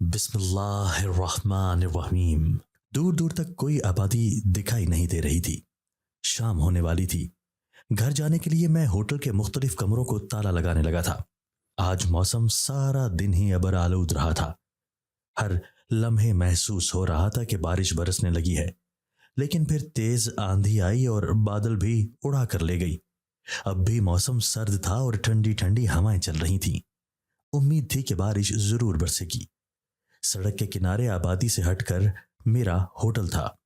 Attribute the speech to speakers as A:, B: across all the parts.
A: बिस्मिल्लाहिर्रहमानिर्रहीम। दूर दूर तक कोई आबादी दिखाई नहीं दे रही थी। शाम होने वाली थी। घर जाने के लिए मैं होटल के मुख्तलिफ कमरों को ताला लगाने लगा था। आज मौसम सारा दिन ही अबर आलूद रहा था। हर लम्हे महसूस हो रहा था कि बारिश बरसने लगी है, लेकिन फिर तेज आंधी आई और बादल भी उड़ा कर ले गई। अब भी मौसम सर्द था और ठंडी ठंडी हवाएं चल रही थीं। उम्मीद थी कि बारिश जरूर बरसेगी। सड़क के किनारे आबादी से हटकर मेरा होटल था।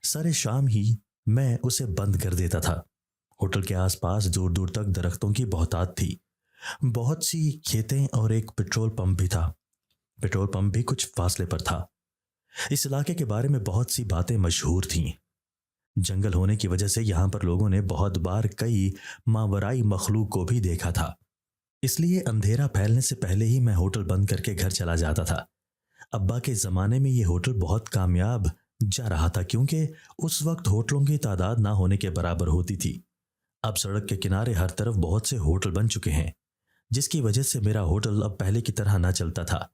A: सारे शाम ही मैं उसे बंद कर देता था। होटल के आसपास दूर दूर तक दरख्तों की बहुतात थी। बहुत सी खेतें और एक पेट्रोल पंप भी था। पेट्रोल पंप भी कुछ फासले पर था। इस इलाके के बारे में बहुत सी बातें मशहूर थीं। जंगल होने की वजह से यहाँ पर लोगों ने बहुत बार कई मावराई मखलूक को भी देखा था। इसलिए अंधेरा फैलने से पहले ही मैं होटल बंद करके घर चला जाता था। अब्बा के ज़माने में ये होटल बहुत कामयाब जा रहा था, क्योंकि उस वक्त होटलों की तादाद ना होने के बराबर होती थी। अब सड़क के किनारे हर तरफ बहुत से होटल बन चुके हैं, जिसकी वजह से मेरा होटल अब पहले की तरह ना चलता था।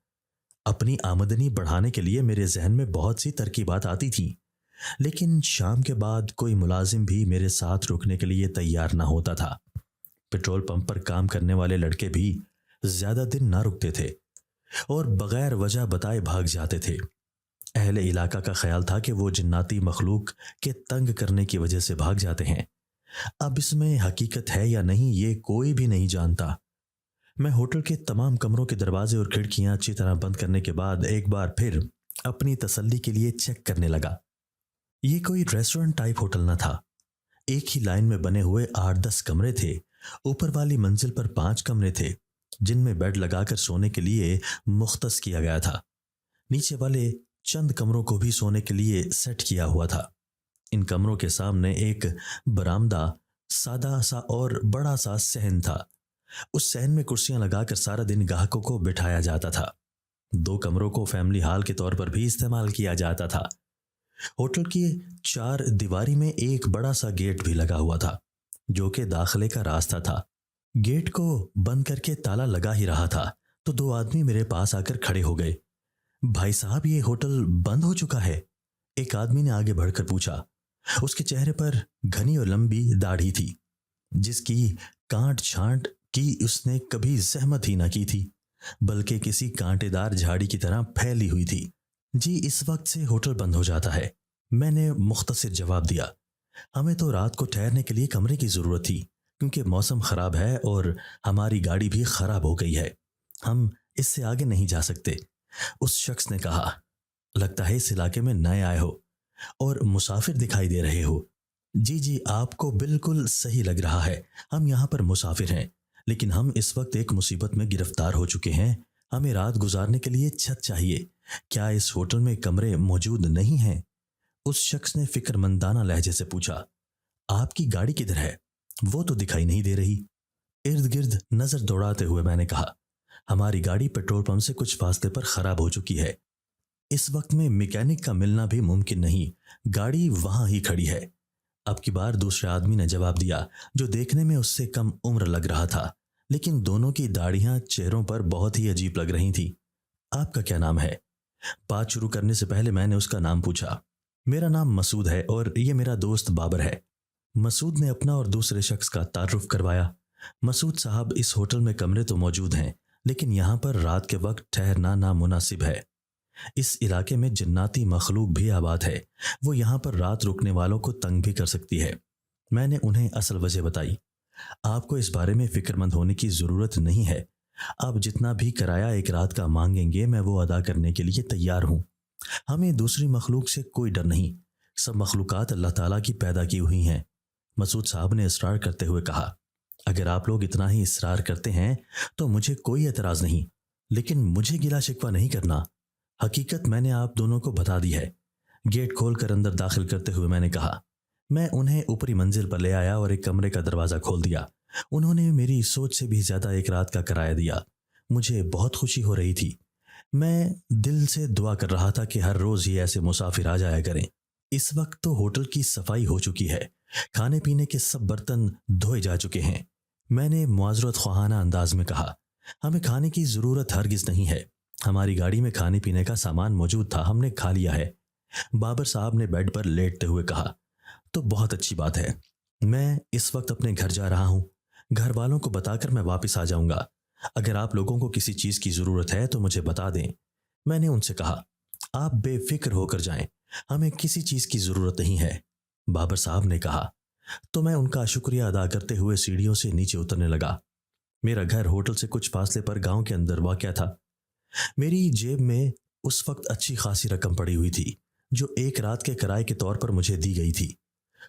A: अपनी आमदनी बढ़ाने के लिए मेरे जहन में बहुत सी तरकीबात आती थीं, लेकिन शाम के बाद कोई मुलाजिम भी मेरे साथ रुकने के लिए तैयार ना होता था। पेट्रोल पंप पर काम करने वाले लड़के भी ज्यादा दिन ना रुकते थे और बगैर वजह बताए भाग जाते थे। अहले इलाका का ख्याल था कि वो जिन्नाती मखलूक के तंग करने की वजह से भाग जाते हैं। अब इसमें हकीकत है या नहीं, ये कोई भी नहीं जानता। मैं होटल के तमाम कमरों के दरवाजे और खिड़कियां अच्छी तरह बंद करने के बाद एक बार फिर अपनी तसल्ली के लिए चेक करने लगा। ये कोई रेस्टोरेंट टाइप होटल न था। एक ही लाइन में बने हुए 8-10 कमरे थे। ऊपर वाली मंजिल पर 5 कमरे थे, जिनमें बेड लगाकर सोने के लिए मुख्तस किया गया था। नीचे वाले चंद कमरों को भी सोने के लिए सेट किया हुआ था। इन कमरों के सामने एक बरामदा, सादा सा और बड़ा सा सहन था। उस सहन में कुर्सियां लगाकर सारा दिन ग्राहकों को बिठाया जाता था। 2 कमरों को फैमिली हॉल के तौर पर भी इस्तेमाल किया जाता था। होटल की 4 दीवारी में एक बड़ा सा गेट भी लगा हुआ था, जो कि दाखिले का रास्ता था। गेट को बंद करके ताला लगा ही रहा था तो 2 आदमी मेरे पास आकर खड़े हो गए। भाई साहब, ये होटल बंद हो चुका है, एक आदमी ने आगे बढ़कर पूछा। उसके चेहरे पर घनी और लंबी दाढ़ी थी, जिसकी कांट छांट की उसने कभी जहमत ही ना की थी, बल्कि किसी कांटेदार झाड़ी की तरह फैली हुई थी। जी, इस वक्त से होटल बंद हो जाता है, मैंने मुख्तसर जवाब दिया। हमें तो रात को ठहरने के लिए कमरे की जरूरत थी, क्योंकि मौसम खराब है और हमारी गाड़ी भी खराब हो गई है। हम इससे आगे नहीं जा सकते। उस शख्स ने कहा, लगता है इस इलाके में नए आए हो और मुसाफिर दिखाई दे रहे हो। जी जी, आपको बिल्कुल सही लग रहा है। हम यहाँ पर मुसाफिर हैं, लेकिन हम इस वक्त एक मुसीबत में गिरफ्तार हो चुके हैं। हमें रात गुजारने के लिए छत चाहिए। क्या इस होटल में कमरे मौजूद नहीं हैं? उस शख्स ने फिक्रमंदाना लहजे से पूछा। आपकी गाड़ी किधर है? वो तो दिखाई नहीं दे रही। इर्द गिर्द नजर दौड़ाते हुए मैंने कहा, हमारी गाड़ी पेट्रोल पंप से कुछ फासले पर खराब हो चुकी है। इस वक्त में मैकेनिक का मिलना भी मुमकिन नहीं, गाड़ी वहां ही खड़ी है। अब की बार दूसरे आदमी ने जवाब दिया, जो देखने में उससे कम उम्र लग रहा था, लेकिन दोनों की दाढ़ियां चेहरों पर बहुत ही अजीब लग रही थी। आपका क्या नाम है? बात शुरू करने से पहले मैंने उसका नाम पूछा। मेरा नाम मसूद है और ये मेरा दोस्त बाबर है। मसूद ने अपना और दूसरे शख्स का तारुफ करवाया। मसूद साहब, इस होटल में कमरे तो मौजूद हैं, लेकिन यहाँ पर रात के वक्त ठहरना नामुनासिब है। इस इलाके में जिन्नाती मखलूक भी आबाद है। वो यहाँ पर रात रुकने वालों को तंग भी कर सकती है। मैंने उन्हें असल वजह बताई। आपको इस बारे में फिक्रमंद होने की ज़रूरत नहीं है। आप जितना भी किराया एक रात का मांगेंगे, मैं वो अदा करने के लिए तैयार हूँ। हमें दूसरी मखलूक से कोई डर नहीं। सब मखलूकात अल्लाह ताला की पैदा की हुई हैं। मसूद साहब ने इसरार करते हुए कहा, अगर आप लोग इतना ही इसरार करते हैं तो मुझे कोई एतराज़ नहीं, लेकिन मुझे गिला शिकवा नहीं करना। हकीकत मैंने आप दोनों को बता दी है। गेट खोलकर अंदर दाखिल करते हुए मैंने कहा। मैं उन्हें ऊपरी मंजिल पर ले आया और एक कमरे का दरवाज़ा खोल दिया। उन्होंने मेरी सोच से भी ज़्यादा एक रात का किराया दिया। मुझे बहुत खुशी हो रही थी। मैं दिल से दुआ कर रहा था कि हर रोज़ ही ऐसे मुसाफिर आ जाया करें। इस वक्त तो होटल की सफाई हो चुकी है, खाने पीने के सब बर्तन धोए जा चुके हैं। मैंने मुआज़रत ख्वाहाना अंदाज में कहा, हमें खाने की ज़रूरत हरगिज़ नहीं है। हमारी गाड़ी में खाने पीने का सामान मौजूद था, हमने खा लिया है। बाबर साहब ने बेड पर लेटते हुए कहा। तो बहुत अच्छी बात है। मैं इस वक्त अपने घर जा रहा हूँ। घर वालों को बताकर मैं वापस आ जाऊंगा। अगर आप लोगों को किसी चीज की जरूरत है तो मुझे बता दें। मैंने उनसे कहा, आप बेफिक्र होकर जाएं, हमें किसी चीज की जरूरत नहीं है। बाबर साहब ने कहा। तो मैं उनका शुक्रिया अदा करते हुए सीढ़ियों से नीचे उतरने लगा। मेरा घर होटल से कुछ फासले पर गांव के अंदर वाक़या था। मेरी जेब में उस वक्त अच्छी खासी रकम पड़ी हुई थी जो एक रात के किराए के तौर पर मुझे दी गई थी।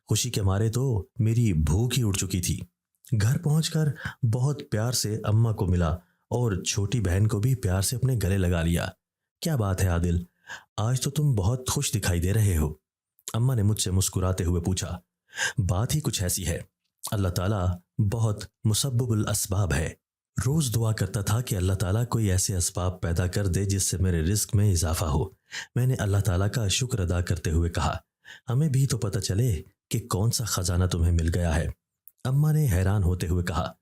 A: खुशी के मारे तो मेरी भूख ही उड़ चुकी थी। घर पहुंचकर बहुत प्यार से अम्मा को मिला और छोटी बहन को भी प्यार से अपने गले लगा लिया। क्या बात है आदिल, आज तो तुम बहुत खुश दिखाई दे रहे हो। अम्मा ने मुझसे मुस्कुराते हुए पूछा। बात ही कुछ ऐसी है, अल्लाह ताला बहुत मुसब्बिबुल असबाब है। रोज दुआ करता था कि अल्लाह ताला कोई ऐसे असबाब पैदा कर दे जिससे मेरे रिस्क में इजाफा हो। मैंने अल्लाह ताला का शुक्र अदा करते हुए कहा, हमें भी तो पता चले कि कौन सा खजाना तुम्हें मिल गया है। अम्मा ने हैरान होते हुए कहा,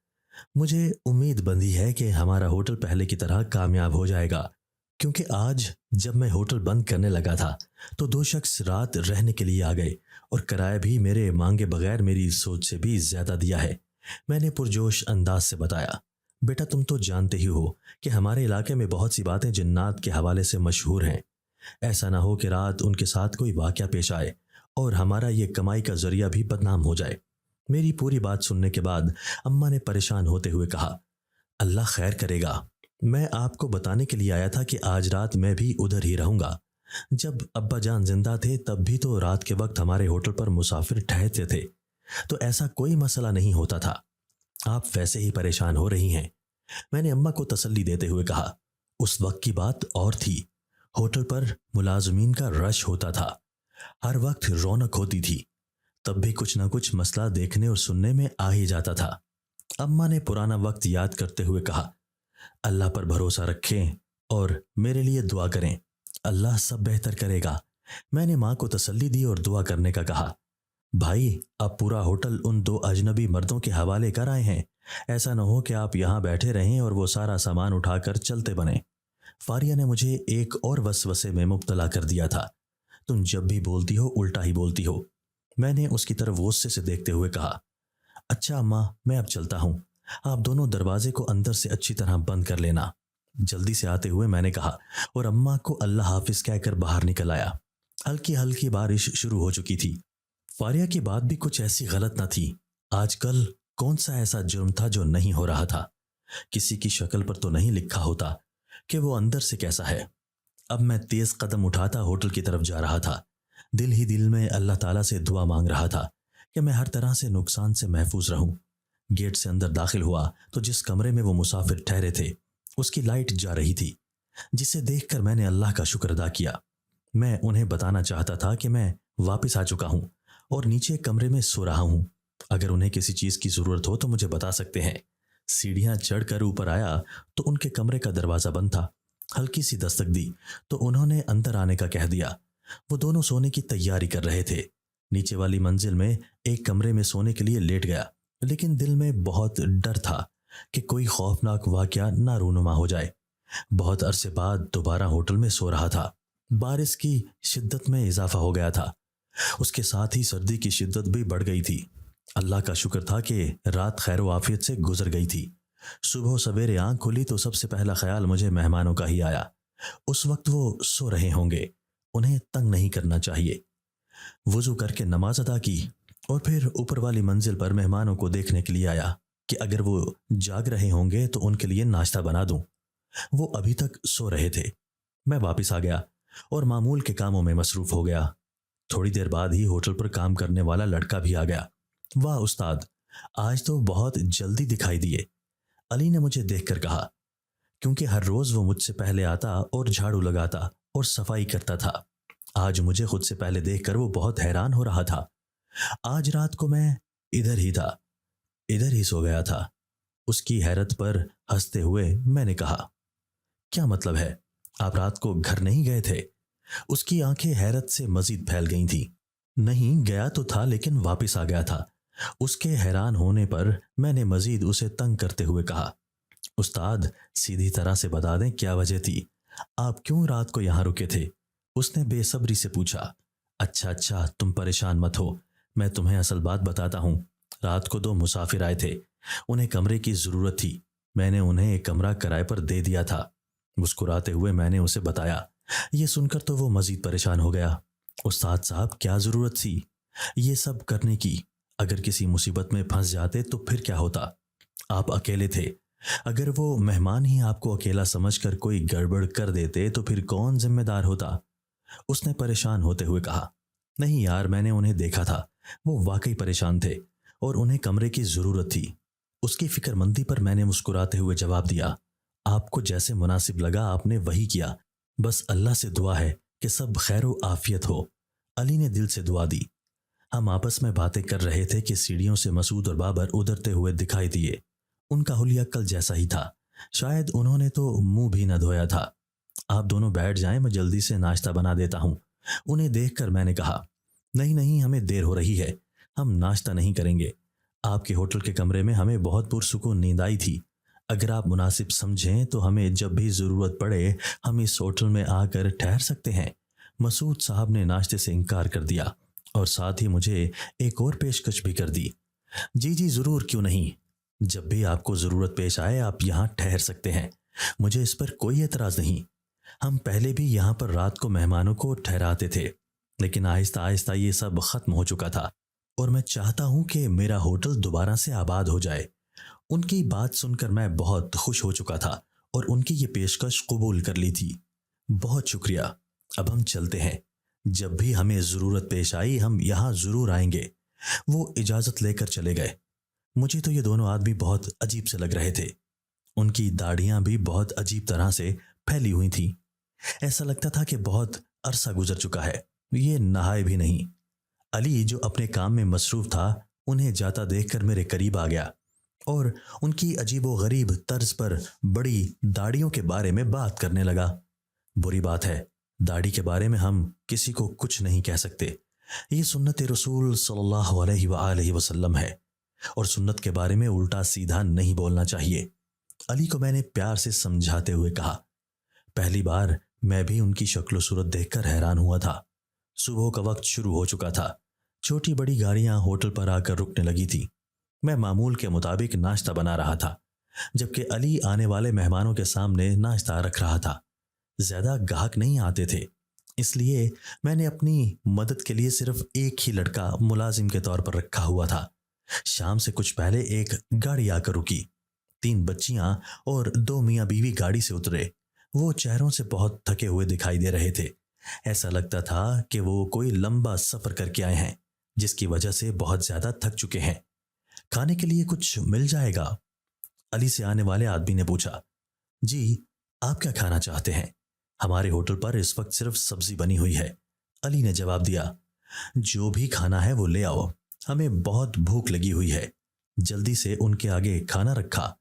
A: मुझे उम्मीद बंधी है कि हमारा होटल पहले की तरह कामयाब हो जाएगा, क्योंकि आज जब मैं होटल बंद करने लगा था तो दो शख्स रात रहने के लिए आ गए और किराया भी मेरे मांगे बगैर मेरी सोच से भी ज्यादा दिया है। मैंने पुरजोश अंदाज से बताया, बेटा तुम तो जानते ही हो कि हमारे इलाके में बहुत सी बातें जिन्नात के हवाले से मशहूर हैं। ऐसा ना हो कि रात उनके साथ कोई वाक़या पेश आए और हमारा ये कमाई का जरिया भी बदनाम हो जाए। मेरी पूरी बात सुनने के बाद अम्मा ने परेशान होते हुए कहा, अल्लाह खैर करेगा। मैं आपको बताने के लिए आया था कि आज रात मैं भी उधर ही रहूंगा। जब अब्बा जान जिंदा थे तब भी तो रात के वक्त हमारे होटल पर मुसाफिर ठहरते थे, तो ऐसा कोई मसला नहीं होता था। आप वैसे ही परेशान हो रही हैं। मैंने अम्मा को तसल्ली देते हुए कहा। उस वक्त की बात और थी। होटल पर मुलाजमीन का रश होता था, हर वक्त रौनक होती थी। तब भी कुछ ना कुछ मसला देखने और सुनने में आ ही जाता था। अम्मा ने पुराना वक्त याद करते हुए कहा, अल्लाह पर भरोसा रखें और मेरे लिए दुआ करें, अल्लाह सब बेहतर करेगा। मैंने माँ को तसल्ली दी और दुआ करने का कहा। भाई, अब पूरा होटल उन दो अजनबी मर्दों के हवाले कर आए हैं। ऐसा न हो कि आप यहाँ बैठे रहें और वो सारा सामान उठाकर चलते बने। फारिया ने मुझे एक और वसवसे में मुब्तला कर दिया था। तुम जब भी बोलती हो उल्टा ही बोलती हो। मैंने उसकी तरफ गुस्से से देखते हुए कहा, अच्छा अम्मा, मैं अब चलता हूँ। आप दोनों दरवाजे को अंदर से अच्छी तरह बंद कर लेना। जल्दी से आते हुए मैंने कहा और अम्मा को अल्लाह हाफिज कहकर बाहर निकल आया। हल्की हल्की बारिश शुरू हो चुकी थी। फारिया की बात भी कुछ ऐसी गलत न थी। आजकल कौन सा ऐसा जुर्म था जो नहीं हो रहा था। किसी की शक्ल पर तो नहीं लिखा होता कि वो अंदर से कैसा है। अब मैं तेज कदम उठाता होटल की तरफ जा रहा था। दिल ही दिल में अल्लाह ताला से दुआ मांग रहा था कि मैं हर तरह से नुकसान से महफूज रहूं। गेट से अंदर दाखिल हुआ तो जिस कमरे में वो मुसाफिर ठहरे थे उसकी लाइट जा रही थी, जिसे देखकर मैंने अल्लाह का शुक्र अदा किया। मैं उन्हें बताना चाहता था कि मैं वापस आ चुका हूं और नीचे कमरे में सो रहा हूं। अगर उन्हें किसी चीज की जरूरत हो तो मुझे बता सकते हैं। सीढ़ियां चढ़कर ऊपर आया तो उनके कमरे का दरवाजा बंद था। हल्की सी दस्तक दी तो उन्होंने अंदर आने का कह दिया। वो दोनों सोने की तैयारी कर रहे थे। नीचे वाली मंजिल में एक कमरे में सोने के लिए लेट गया, लेकिन दिल में बहुत डर था कि कोई खौफनाक वाकया ना रूनुमा हो जाए। बहुत अरसे बाद दोबारा होटल में सो रहा था। बारिश की शिद्दत में इजाफा हो गया था, उसके साथ ही सर्दी की शिद्दत भी बढ़ गई थी। अल्लाह का शुक्र था कि रात खैर आफियत से गुजर गई थी। सुबह सवेरे आंख खुली तो सबसे पहला ख्याल मुझे मेहमानों का ही आया। उस वक्त वो सो रहे होंगे, उन्हें तंग नहीं करना चाहिए। वुजू करके नमाज अदा की और फिर ऊपर वाली मंजिल पर मेहमानों को देखने के लिए आया कि अगर वो जाग रहे होंगे तो उनके लिए नाश्ता बना दूं। वो अभी तक सो रहे थे। मैं वापस आ गया और मामूल के कामों में मसरूफ हो गया। थोड़ी देर बाद ही होटल पर काम करने वाला लड़का भी आ गया। वाह उस्ताद, आज तो बहुत जल्दी दिखाई दिए, अली ने मुझे देखकर कहा, क्योंकि हर रोज वो मुझसे पहले आता और झाड़ू लगाता और सफाई करता था। आज मुझे खुद से पहले देखकर वो बहुत हैरान हो रहा था। आज रात को मैं इधर ही था, इधर ही सो गया था। उसकी हैरत पर हंसते हुए मैंने कहा, क्या मतलब है, आप रात को घर नहीं गए थे? उसकी आंखें हैरत से मजीद फैल गई थीं। नहीं गया तो था, लेकिन वापस आ गया था। उसके हैरान होने पर मैंने मजीद उसे तंग करते हुए कहा, उस्ताद सीधी तरह से बता दें क्या वजह थी? आप क्यों रात को यहाँ रुके थे? उसने बेसब्री से पूछा। अच्छा अच्छा, तुम परेशान मत हो, मैं तुम्हें असल बात बताता हूँ। रात को 2 मुसाफिर आए थे, उन्हें कमरे की ज़रूरत थी। मैंने उन्हें एक कमरा किराए पर दे दिया था। मुस्कुराते हुए मैंने उसे बताया। ये सुनकर तो वो मज़ीद परेशान हो गया। उस्ताद साहब, क्या ज़रूरत थी ये सब करने की? अगर किसी मुसीबत में फंस जाते तो फिर क्या होता? आप अकेले थे। अगर वो मेहमान ही आपको अकेला समझकर कोई गड़बड़ कर देते तो फिर कौन जिम्मेदार होता? उसने परेशान होते हुए कहा। नहीं यार, मैंने उन्हें देखा था, वो वाकई परेशान थे और उन्हें कमरे की जरूरत थी। उसकी फिक्रमंदी पर मैंने मुस्कुराते हुए जवाब दिया। आपको जैसे मुनासिब लगा आपने वही किया, बस अल्लाह से दुआ है कि सब खैर आफियत हो। अली ने दिल से दुआ दी। हम आपस में बातें कर रहे थे कि सीढ़ियों से मसूद और बाबर उतरते हुए दिखाई दिए। उनका हुलिया कल जैसा ही था, शायद उन्होंने तो मुंह भी न धोया था। आप दोनों बैठ जाएं, मैं जल्दी से नाश्ता बना देता हूं। उन्हें देखकर मैंने कहा। नहीं नहीं, हमें देर हो रही है, हम नाश्ता नहीं करेंगे। आपके होटल के कमरे में हमें बहुत पुरसुकून नींद आई थी। अगर आप मुनासिब समझें तो हमें जब भी ज़रूरत पड़े हम इस होटल में आकर ठहर सकते हैं। मसूद साहब ने नाश्ते से इनकार कर दिया और साथ ही मुझे एक और पेशकश भी कर दी। जी जी ज़रूर, क्यों नहीं। जब भी आपको ज़रूरत पेश आए आप यहाँ ठहर सकते हैं, मुझे इस पर कोई एतराज़ नहीं। हम पहले भी यहाँ पर रात को मेहमानों को ठहराते थे, लेकिन आहिस्ता आहिस्ता ये सब खत्म हो चुका था और मैं चाहता हूँ कि मेरा होटल दोबारा से आबाद हो जाए। उनकी बात सुनकर मैं बहुत खुश हो चुका था और उनकी ये पेशकश कबूल कर ली थी। बहुत शुक्रिया, अब हम चलते हैं। जब भी हमें ज़रूरत पेश आई हम यहाँ ज़रूर आएंगे। वो इजाज़त लेकर चले गए। मुझे तो ये दोनों आदमी बहुत अजीब से लग रहे थे। उनकी दाढ़ियाँ भी बहुत अजीब तरह से फैली हुई थी। ऐसा लगता था कि बहुत अरसा गुजर चुका है, ये नहाए भी नहीं। अली जो अपने काम में मसरूफ था, उन्हें जाता देखकर मेरे करीब आ गया और उनकी अजीबो गरीब तर्ज पर बड़ी दाढ़ियों के बारे में बात करने लगा। बुरी बात है, दाढ़ी के बारे में हम किसी को कुछ नहीं कह सकते। ये सुन्नत रसूल सल्लल्लाहु अलैहि वसल्लम है और सुन्नत के बारे में उल्टा सीधा नहीं बोलना चाहिए। अली को मैंने प्यार से समझाते हुए कहा। पहली बार मैं भी उनकी शक्ल सूरत देखकर हैरान हुआ था। सुबह का वक्त शुरू हो चुका था। छोटी बड़ी गाड़ियां होटल पर आकर रुकने लगी थी। मैं मामूल के मुताबिक नाश्ता बना रहा था, जबकि अली आने वाले मेहमानों के सामने नाश्ता रख रहा था। ज्यादा गाहक नहीं आते थे, इसलिए मैंने अपनी मदद के लिए सिर्फ एक ही लड़का मुलाजिम के तौर पर रखा हुआ था। शाम से कुछ पहले एक गाड़ी आकर रुकी। 3 बच्चियां और 2 मियाँ बीवी गाड़ी से उतरे। वो चेहरों से बहुत थके हुए दिखाई दे रहे थे। ऐसा लगता था कि वो कोई लंबा सफर करके आए हैं, जिसकी वजह से बहुत ज्यादा थक चुके हैं। खाने के लिए कुछ मिल जाएगा? अली से आने वाले आदमी ने पूछा। जी, आप क्या खाना चाहते हैं? हमारे होटल पर इस वक्त सिर्फ सब्जी बनी हुई है, अली ने जवाब दिया। जो भी खाना है वो ले आओ, हमें बहुत भूख लगी हुई है। जल्दी से उनके आगे खाना रखा।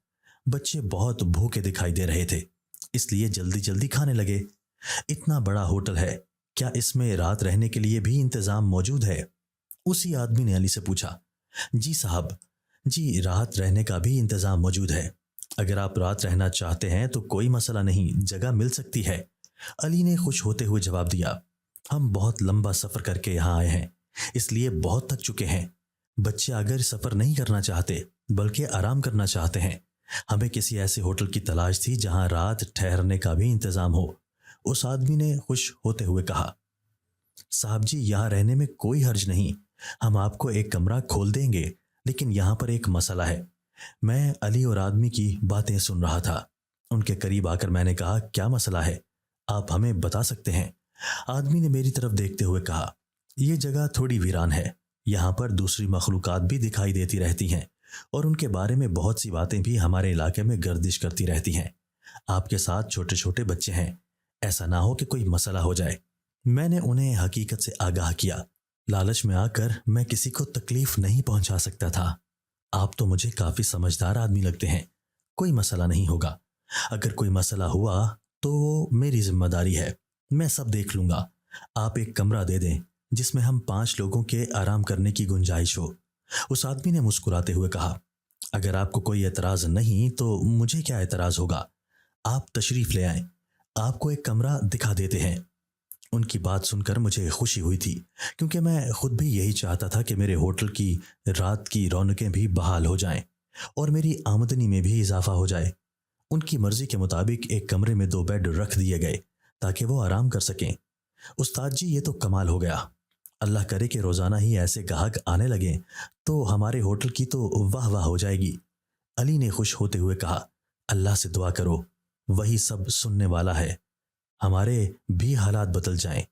A: बच्चे बहुत भूखे दिखाई दे रहे थे, इसलिए जल्दी जल्दी खाने लगे। इतना बड़ा होटल है, क्या इसमें रात रहने के लिए भी इंतजाम मौजूद है? उसी आदमी ने अली से पूछा। जी साहब, जी रात रहने का भी इंतजाम मौजूद है। अगर आप रात रहना चाहते हैं तो कोई मसला नहीं, जगह मिल सकती है, अली ने खुश होते हुए जवाब दिया। हम बहुत लंबा सफर करके यहाँ आए हैं, इसलिए बहुत थक चुके हैं। बच्चे अगर सफर नहीं करना चाहते बल्कि आराम करना चाहते हैं। हमें किसी ऐसे होटल की तलाश थी जहां रात ठहरने का भी इंतजाम हो, उस आदमी ने खुश होते हुए कहा। साहब जी, यहाँ रहने में कोई हर्ज नहीं, हम आपको एक कमरा खोल देंगे, लेकिन यहाँ पर एक मसला है। मैं अली और आदमी की बातें सुन रहा था। उनके करीब आकर मैंने कहा, क्या मसला है, आप हमें बता सकते हैं? आदमी ने मेरी तरफ देखते हुए कहा, यह जगह थोड़ी वीरान है, यहाँ पर दूसरी मखलूकात भी दिखाई देती रहती हैं और उनके बारे में बहुत सी बातें भी हमारे इलाके में गर्दिश करती रहती हैं। आपके साथ छोटे छोटे बच्चे हैं, ऐसा ना हो कि कोई मसला हो जाए। मैंने उन्हें हकीकत से आगाह किया। लालच में आकर मैं किसी को तकलीफ नहीं पहुंचा सकता था। आप तो मुझे काफी समझदार आदमी लगते हैं, कोई मसला नहीं होगा। अगर कोई मसला हुआ तो वो मेरी जिम्मेदारी है, मैं सब देख लूंगा। आप एक कमरा दे दें जिसमें हम 5 लोगों के आराम करने की गुंजाइश हो, उस आदमी ने मुस्कुराते हुए कहा। अगर आपको कोई एतराज नहीं तो मुझे क्या एतराज होगा, आप तशरीफ ले आएं। آپ کو ایک کمرہ دکھا دیتے ہیں۔ ان کی بات سن کر مجھے خوشی ہوئی تھی، کیونکہ میں خود بھی یہی چاہتا تھا کہ میرے ہوٹل کی رات کی رونقیں بھی بحال ہو جائیں اور میری آمدنی میں بھی اضافہ ہو جائے۔ ان کی مرضی کے مطابق ایک کمرے میں 2 بیڈ رکھ دیے گئے تاکہ وہ آرام کر سکیں۔ استاد جی، یہ تو کمال ہو گیا۔ اللہ کرے کہ روزانہ ہی ایسے گاہک آنے لگیں تو ہمارے ہوٹل کی تو واہ واہ ہو جائے گی۔ علی نے خوش ہوتے ہوئے کہا، اللہ سے دعا کرو، وہی سب سننے والا ہے، ہمارے بھی حالات بدل جائیں۔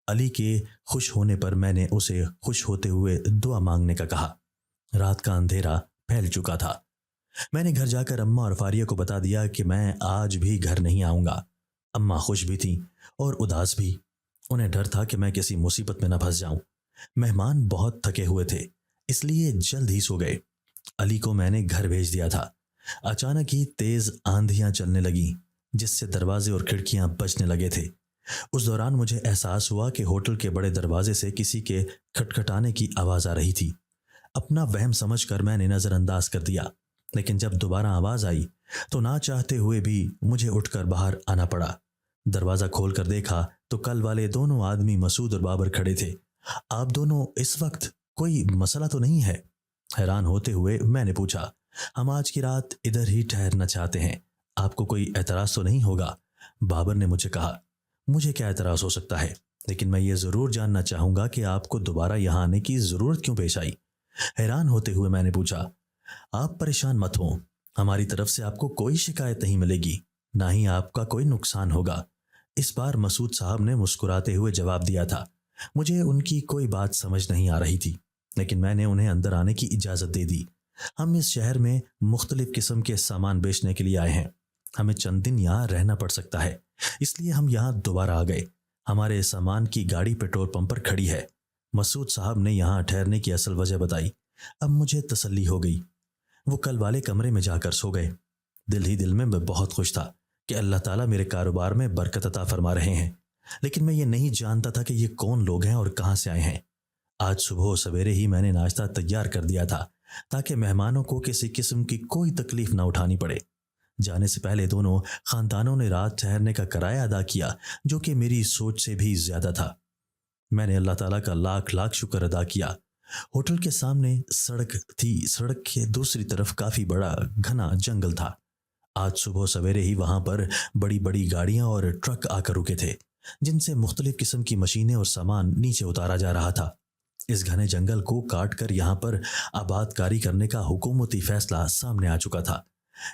A: علی کے خوش ہونے پر میں نے اسے خوش ہوتے ہوئے دعا مانگنے کا کہا۔ رات کا اندھیرا پھیل چکا تھا۔ میں نے گھر جا کر اماں اور فاریہ کو بتا دیا کہ میں آج بھی گھر نہیں آؤں گا۔ اماں خوش بھی تھیں اور اداس بھی۔ انہیں ڈر تھا کہ میں کسی مصیبت میں نہ پھنس جاؤں۔ مہمان بہت تھکے ہوئے تھے، اس لیے جلد ہی سو گئے۔ علی کو میں نے گھر بھیج دیا تھا۔ اچانک ہی تیز آندھیاں چلنے لگیں، جس سے دروازے اور کھڑکیاں بجنے لگے تھے۔ اس دوران مجھے احساس ہوا کہ ہوٹل کے بڑے دروازے سے کسی کے کھٹکھٹانے کی آواز آ رہی تھی۔ اپنا وہم سمجھ کر میں نے نظر انداز کر دیا، لیکن جب دوبارہ آواز آئی تو نہ چاہتے ہوئے بھی مجھے اٹھ کر باہر آنا پڑا۔ دروازہ کھول کر دیکھا تو کل والے دونوں آدمی مسعود اور بابر کھڑے تھے۔ آپ دونوں اس وقت، کوئی مسئلہ تو نہیں ہے؟ حیران ہوتے ہوئے میں نے پوچھا۔ ہم آج کی رات ادھر ہی ٹھہرنا چاہتے ہیں، آپ کو کوئی اعتراض تو نہیں ہوگا؟ بابر نے مجھے کہا۔ مجھے کیا اعتراض ہو سکتا ہے، لیکن میں یہ ضرور جاننا چاہوں گا کہ آپ کو دوبارہ یہاں آنے کی ضرورت کیوں پیش آئی؟ حیران ہوتے ہوئے میں نے پوچھا۔ آپ پریشان مت ہوں، ہماری طرف سے آپ کو کوئی شکایت نہیں ملے گی، نہ ہی آپ کا کوئی نقصان ہوگا۔ اس بار مسعود صاحب نے مسکراتے ہوئے جواب دیا تھا۔ مجھے ان کی کوئی بات سمجھ نہیں آ رہی تھی، لیکن میں نے انہیں اندر آنے کی اجازت دے دی۔ ہم اس شہر میں مختلف قسم کے سامان بیچنے کے لیے آئے ہیں، ہمیں چند دن یہاں رہنا پڑ سکتا ہے، اس لیے ہم یہاں دوبارہ آ گئے۔ ہمارے سامان کی گاڑی پیٹرول پمپ پر کھڑی ہے۔ مسعود صاحب نے یہاں ٹھہرنے کی اصل وجہ بتائی۔ اب مجھے تسلی ہو گئی۔ وہ کل والے کمرے میں جا کر سو گئے۔ دل ہی دل میں بہت خوش تھا کہ اللہ تعالیٰ میرے کاروبار میں برکت عطا فرما رہے ہیں، لیکن میں یہ نہیں جانتا تھا کہ یہ کون لوگ ہیں اور کہاں سے آئے ہیں۔ آج صبح سویرے ہی میں نے ناشتہ تیار کر دیا تھا تاکہ مہمانوں کو کسی قسم کی کوئی تکلیف نہ اٹھانی پڑے۔ جانے سے پہلے دونوں خاندانوں نے رات ٹھہرنے کا کرایہ ادا کیا، جو کہ میری سوچ سے بھی زیادہ تھا۔ میں نے اللہ تعالیٰ کا لاکھ لاکھ شکر ادا کیا۔ ہوٹل کے سامنے سڑک تھی، سڑک کے دوسری طرف کافی بڑا گھنا جنگل تھا۔ آج صبح سویرے ہی وہاں پر بڑی بڑی گاڑیاں اور ٹرک آ کر رکے تھے، جن سے مختلف قسم کی مشینیں اور سامان نیچے اتارا جا رہا تھا۔ اس گھنے جنگل کو کاٹ کر یہاں پر آباد کاری کرنے کا حکومتی فیصلہ سامنے آ چکا تھا،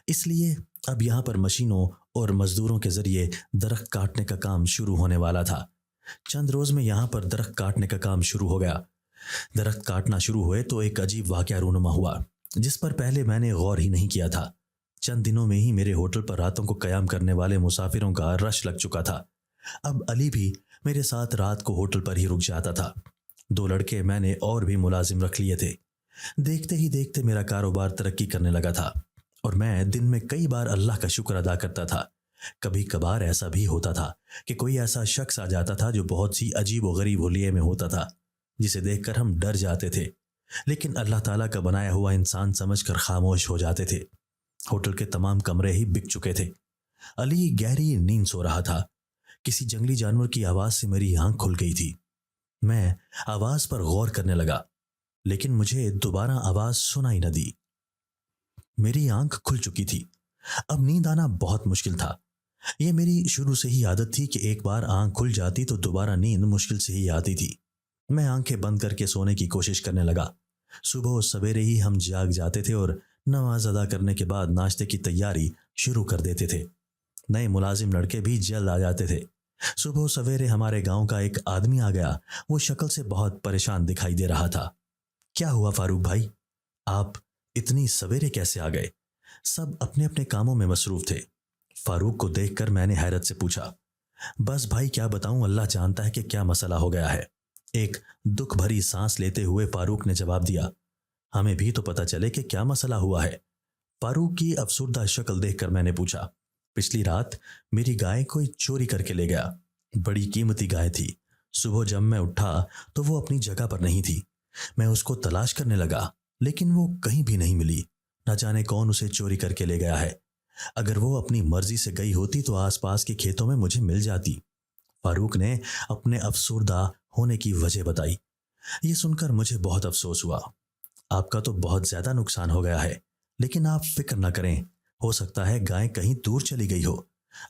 A: اس لیے اب یہاں پر مشینوں اور مزدوروں کے ذریعے درخت کاٹنے کا کام شروع ہونے والا تھا۔ چند روز میں یہاں پر درخت کاٹنے کا کام شروع ہو گیا۔ درخت کاٹنا شروع ہوئے تو ایک عجیب واقعہ رونما ہوا، جس پر پہلے میں نے غور ہی نہیں کیا تھا۔ چند دنوں میں ہی میرے ہوٹل پر راتوں کو قیام کرنے والے مسافروں کا رش لگ چکا تھا۔ اب علی بھی میرے ساتھ رات کو ہوٹل پر ہی رک جاتا تھا۔ 2 لڑکے میں نے اور بھی ملازم رکھ لیے تھے۔ دیکھتے ہی دیکھتے میرا کاروبار ترقی کرنے لگا تھا، اور میں دن میں کئی بار اللہ کا شکر ادا کرتا تھا۔ کبھی کبھار ایسا بھی ہوتا تھا کہ کوئی ایسا شخص آ جاتا تھا جو بہت سی عجیب و غریب حلیے میں ہوتا تھا، جسے دیکھ کر ہم ڈر جاتے تھے، لیکن اللہ تعالیٰ کا بنایا ہوا انسان سمجھ کر خاموش ہو جاتے تھے۔ ہوٹل کے تمام کمرے ہی بک چکے تھے۔ علی گہری نیند سو رہا تھا۔ کسی جنگلی جانور کی آواز سے میری آنکھ کھل گئی تھی۔ میں آواز پر غور کرنے لگا، لیکن مجھے دوبارہ آواز سنائی نہ دی۔ میری آنکھ کھل چکی تھی، اب نیند آنا بہت مشکل تھا۔ یہ میری شروع سے ہی عادت تھی کہ ایک بار آنکھ کھل جاتی تو دوبارہ نیند مشکل سے ہی آتی تھی۔ میں آنکھیں بند کر کے سونے کی کوشش کرنے لگا۔ صبح سویرے ہی ہم جاگ جاتے تھے اور نماز ادا کرنے کے بعد ناشتے کی تیاری شروع کر دیتے تھے۔ نئے ملازم لڑکے بھی جلد آ جاتے تھے۔ صبح سویرے ہمارے گاؤں کا ایک آدمی آ گیا۔ وہ شکل سے بہت پریشان دکھائی دے رہا تھا۔ کیا ہوا فاروق بھائی، آپ اتنی سویرے کیسے آ گئے؟ سب اپنے اپنے کاموں میں مصروف تھے۔ فاروق کو دیکھ کر میں نے حیرت سے پوچھا۔ بس بھائی کیا بتاؤں، اللہ جانتا ہے کہ کیا مسئلہ ہو گیا ہے۔ ایک دکھ بھری سانس لیتے ہوئے فاروق نے جواب دیا۔ ہمیں بھی تو پتہ چلے کہ کیا مسئلہ ہوا ہے۔ فاروق کی افسردہ شکل دیکھ کر میں نے پوچھا۔ پچھلی رات میری گائے کوئی چوری کر کے لے گیا۔ بڑی قیمتی گائے تھی۔ صبح جب میں اٹھا تو وہ اپنی جگہ پر نہیں تھی۔ میں اس کو تلاش کرنے لگا، لیکن وہ کہیں بھی نہیں ملی۔ نہ جانے کون اسے چوری کر کے لے گیا ہے۔ اگر وہ اپنی مرضی سے گئی ہوتی تو آس پاس کے کھیتوں میں مجھے مل جاتی۔ فاروق نے اپنے افسردہ ہونے کی وجہ بتائی۔ یہ سن کر مجھے بہت افسوس ہوا۔ آپ کا تو بہت زیادہ نقصان ہو گیا ہے، لیکن آپ فکر نہ کریں، ہو سکتا ہے گائے کہیں دور چلی گئی ہو۔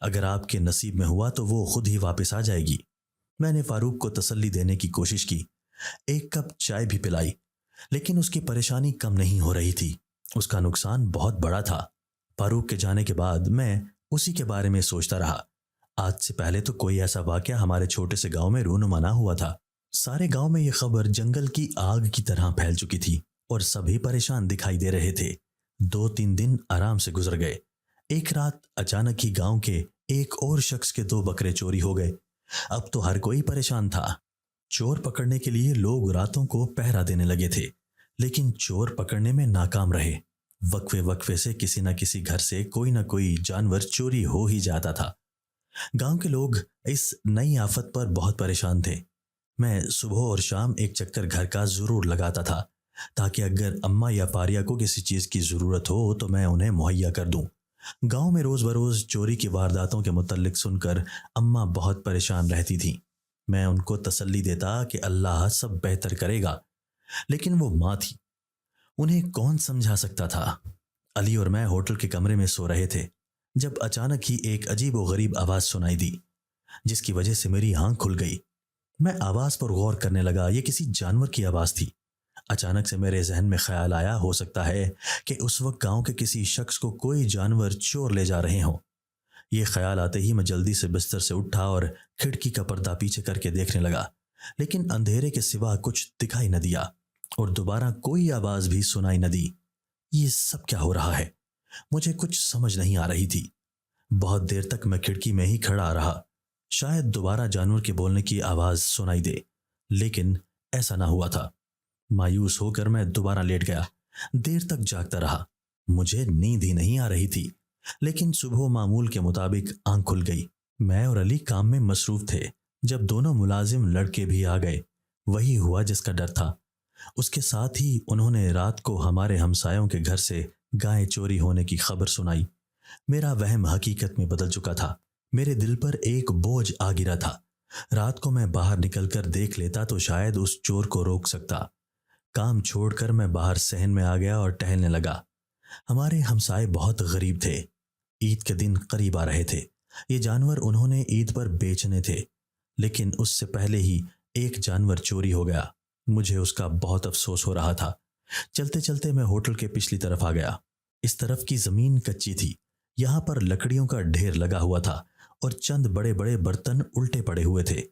A: اگر آپ کے نصیب میں ہوا تو وہ خود ہی واپس آ جائے گی۔ میں نے فاروق کو تسلی دینے کی کوشش کی، ایک کپ چائے بھی پلائی، لیکن اس کی پریشانی کم نہیں ہو رہی تھی۔ اس کا نقصان بہت بڑا تھا۔ فاروق کے جانے کے بعد میں اسی کے بارے میں سوچتا رہا۔ آج سے پہلے تو کوئی ایسا واقعہ ہمارے چھوٹے سے گاؤں میں رونما نہ ہوا تھا۔ سارے گاؤں میں یہ خبر جنگل کی آگ کی طرح پھیل چکی تھی اور سبھی پریشان دکھائی دے رہے تھے۔ 2-3 دن آرام سے گزر گئے۔ ایک رات اچانک ہی گاؤں کے ایک اور شخص کے 2 بکرے چوری ہو گئے۔ اب تو ہر کوئی پریشان تھا۔ چور پکڑنے کے لیے لوگ راتوں کو پہرا دینے لگے تھے، لیکن چور پکڑنے میں ناکام رہے۔ وقفے سے کسی نہ کسی گھر سے کوئی نہ کوئی جانور چوری ہو ہی جاتا تھا۔ گاؤں کے لوگ اس نئی آفت پر بہت پریشان تھے۔ میں صبح اور شام ایک چکر گھر کا ضرور لگاتا تھا، تاکہ اگر اماں یا فاریہ کو کسی چیز کی ضرورت ہو تو میں انہیں مہیا کر دوں۔ گاؤں میں روز بروز چوری کی وارداتوں کے متعلق سن کر اماں بہت پریشان رہتی تھیں۔ میں ان کو تسلی دیتا کہ اللہ سب بہتر کرے گا، لیکن وہ ماں تھی، انہیں کون سمجھا سکتا تھا۔ علی اور میں ہوٹل کے کمرے میں سو رہے تھے جب اچانک ہی ایک عجیب و غریب آواز سنائی دی، جس کی وجہ سے میری آنکھ کھل گئی۔ میں آواز پر غور کرنے لگا۔ یہ کسی جانور کی آواز تھی۔ اچانک سے میرے ذہن میں خیال آیا، ہو سکتا ہے کہ اس وقت گاؤں کے کسی شخص کو کوئی جانور چور لے جا رہے ہوں۔ یہ خیال آتے ہی میں جلدی سے بستر سے اٹھا اور کھڑکی کا پردہ پیچھے کر کے دیکھنے لگا، لیکن اندھیرے کے سوا کچھ دکھائی نہ دیا اور دوبارہ کوئی آواز بھی سنائی نہ دی۔ یہ سب کیا ہو رہا ہے؟ مجھے کچھ سمجھ نہیں آ رہی تھی۔ بہت دیر تک میں کھڑکی میں ہی کھڑا رہا، شاید دوبارہ جانور کے بولنے کی آواز سنائی دے، لیکن ایسا نہ ہوا تھا۔ مایوس ہو کر میں دوبارہ لیٹ گیا۔ دیر تک جاگتا رہا، مجھے نیند ہی نہیں آ رہی تھی، لیکن صبح معمول کے مطابق آنکھ کھل گئی۔ میں اور علی کام میں مصروف تھے جب دونوں ملازم لڑکے بھی آ گئے۔ وہی ہوا جس کا ڈر تھا۔ اس کے ساتھ ہی انہوں نے رات کو ہمارے ہمسایوں کے گھر سے گائے چوری ہونے کی خبر سنائی۔ میرا وہم حقیقت میں بدل چکا تھا۔ میرے دل پر ایک بوجھ آ گرا تھا۔ رات کو میں باہر نکل کر دیکھ لیتا تو شاید اس چور کو روک سکتا۔ کام چھوڑ کر میں باہر صحن میں آ گیا اور ٹہلنے لگا۔ ہمارے ہمسائے بہت غریب تھے۔ عید کے دن قریب آ رہے تھے۔ یہ جانور انہوں نے عید پر بیچنے تھے، لیکن اس سے پہلے ہی ایک جانور چوری ہو گیا۔ مجھے اس کا بہت افسوس ہو رہا تھا۔ چلتے چلتے میں ہوٹل کے پچھلی طرف آ گیا۔ اس طرف کی زمین کچی تھی، یہاں پر لکڑیوں کا ڈھیر لگا ہوا تھا اور چند بڑے بڑے برتن الٹے پڑے ہوئے تھے۔